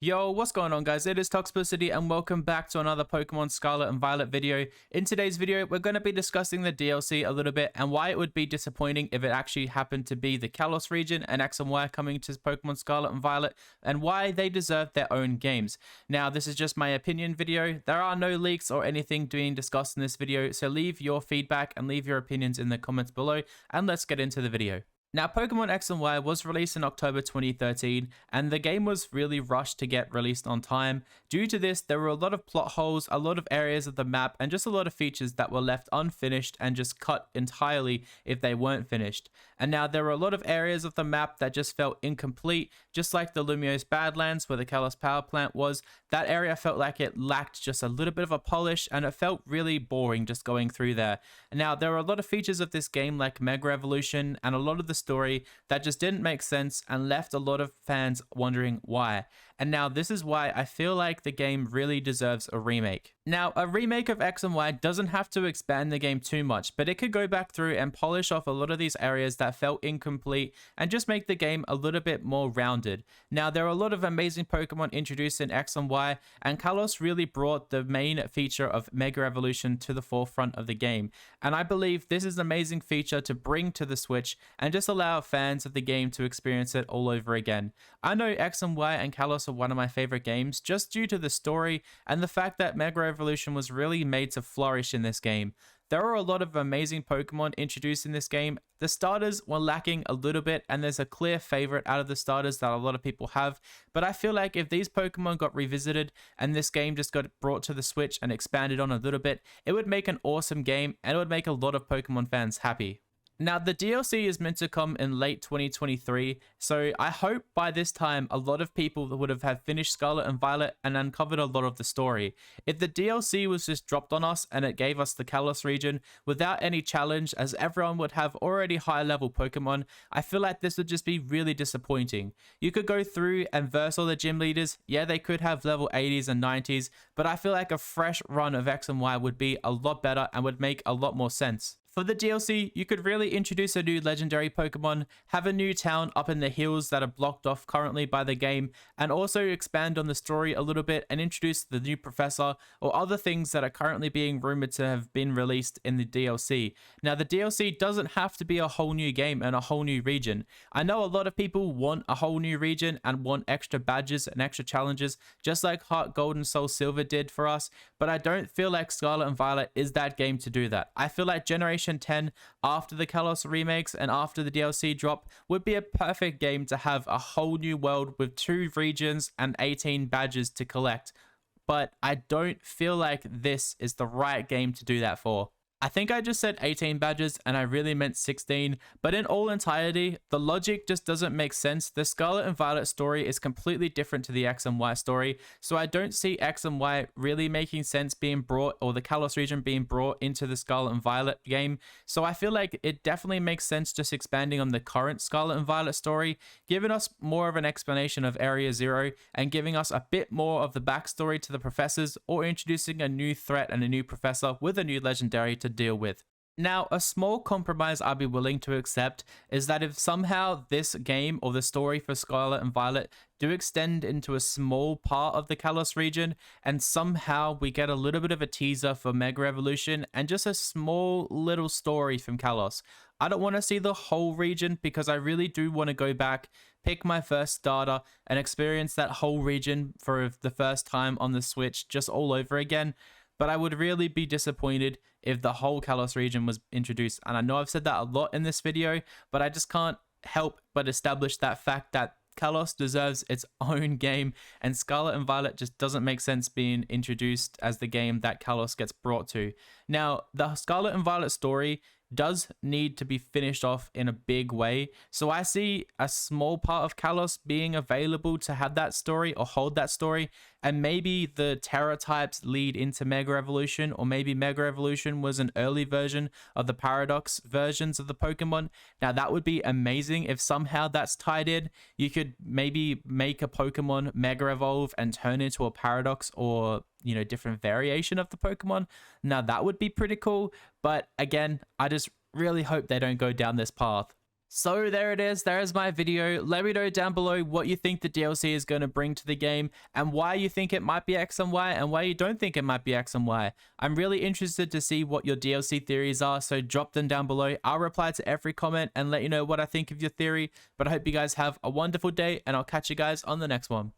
Yo, what's going on guys? It is Toxicity and welcome back to another Pokemon Scarlet and Violet video. In today's video, we're going to be discussing the DLC a little bit and why it would be disappointing if it actually happened to be the Kalos region and X and Y coming to Pokemon Scarlet and Violet, and why they deserve their own games. Now, this is just my opinion video. There are no leaks or anything being discussed in this video, so leave your feedback and leave your opinions in the comments below, and let's get into the video. Now, Pokemon X and Y was released in October 2013, and the game was really rushed to get released on time. Due to this, there were a lot of plot holes, a lot of areas of the map, and just a lot of features that were left unfinished and just cut entirely if they weren't finished. And now there were a lot of areas of the map that just felt incomplete, just like the Lumiose Badlands where the Kalos power plant was. That area felt like it lacked just a little bit of a polish, and it felt really boring just going through there. And now there were a lot of features of this game like Mega Evolution and a lot of the story that just didn't make sense and left a lot of fans wondering why. And now this is why I feel like the game really deserves a remake. Now, a remake of X and Y doesn't have to expand the game too much, but it could go back through and polish off a lot of these areas that felt incomplete and just make the game a little bit more rounded. Now, there are a lot of amazing Pokemon introduced in X and Y, and Kalos really brought the main feature of Mega Evolution to the forefront of the game. And I believe this is an amazing feature to bring to the Switch and just allow fans of the game to experience it all over again. I know X and Y and Kalos are one of my favorite games just due to the story and the fact that Mega Evolution was really made to flourish in this game. There are a lot of amazing Pokemon introduced in this game. The starters were lacking a little bit, and there's a clear favorite out of the starters that a lot of people have, but I feel like if these Pokemon got revisited and this game just got brought to the Switch and expanded on a little bit, it would make an awesome game and it would make a lot of Pokemon fans happy. Now, the DLC is meant to come in late 2023, so I hope by this time a lot of people would have finished Scarlet and Violet and uncovered a lot of the story. If the DLC was just dropped on us and it gave us the Kalos region without any challenge, as everyone would have already high level Pokemon, I feel like this would just be really disappointing. You could go through and verse all the gym leaders. Yeah, they could have level 80s and 90s, but I feel like a fresh run of X and Y would be a lot better and would make a lot more sense. For the DLC, you could really introduce a new legendary Pokemon, have a new town up in the hills that are blocked off currently by the game, and also expand on the story a little bit and introduce the new professor or other things that are currently being rumored to have been released in the DLC. Now, the DLC doesn't have to be a whole new game and a whole new region. I know a lot of people want a whole new region and want extra badges and extra challenges, just like Heart Gold and Soul Silver did for us, but I don't feel like Scarlet and Violet is that game to do that. I feel like Generation 10 after the Kalos remakes and after the DLC drop would be a perfect game to have a whole new world with 2 regions and 18 badges to collect, but I don't feel like this is the right game to do that for. I think I just said 18 badges and I really meant 16, but in all entirety, the logic just doesn't make sense. The Scarlet and Violet story is completely different to the X and Y story, so I don't see X and Y really making sense being brought, or the Kalos region being brought into the Scarlet and Violet game. So I feel like it definitely makes sense just expanding on the current Scarlet and Violet story, giving us more of an explanation of Area Zero and giving us a bit more of the backstory to the professors, or introducing a new threat and a new professor with a new legendary to deal with. Now, a small compromise I'd be willing to accept is that if somehow this game or the story for Scarlet and Violet do extend into a small part of the Kalos region, and somehow we get a little bit of a teaser for Mega Evolution and just a small little story from Kalos. I don't want to see the whole region because I really do want to go back, pick my first starter, and experience that whole region for the first time on the Switch just all over again. But I would really be disappointed if the whole Kalos region was introduced. And I know I've said that a lot in this video, but I just can't help but establish that fact that Kalos deserves its own game, and Scarlet and Violet just doesn't make sense being introduced as the game that Kalos gets brought to. Now, the Scarlet and Violet story does need to be finished off in a big way, so I see a small part of Kalos being available to have that story or hold that story, and maybe the Terra types lead into Mega Evolution, or maybe Mega Evolution was an early version of the Paradox versions of the Pokemon. Now, that would be amazing if somehow that's tied in. You could maybe make a Pokemon Mega Evolve and turn into a Paradox, or different variation of the Pokemon. Now, that would be pretty cool, but again, I just really hope they don't go down this path. So there it is, there is my video. Let me know down below what you think the DLC is going to bring to the game and why you think it might be X and Y and why you don't think it might be X and Y. I'm really interested to see what your DLC theories are, so drop them down below. I'll reply to every comment and let you know what I think of your theory, but I hope you guys have a wonderful day and I'll catch you guys on the next one.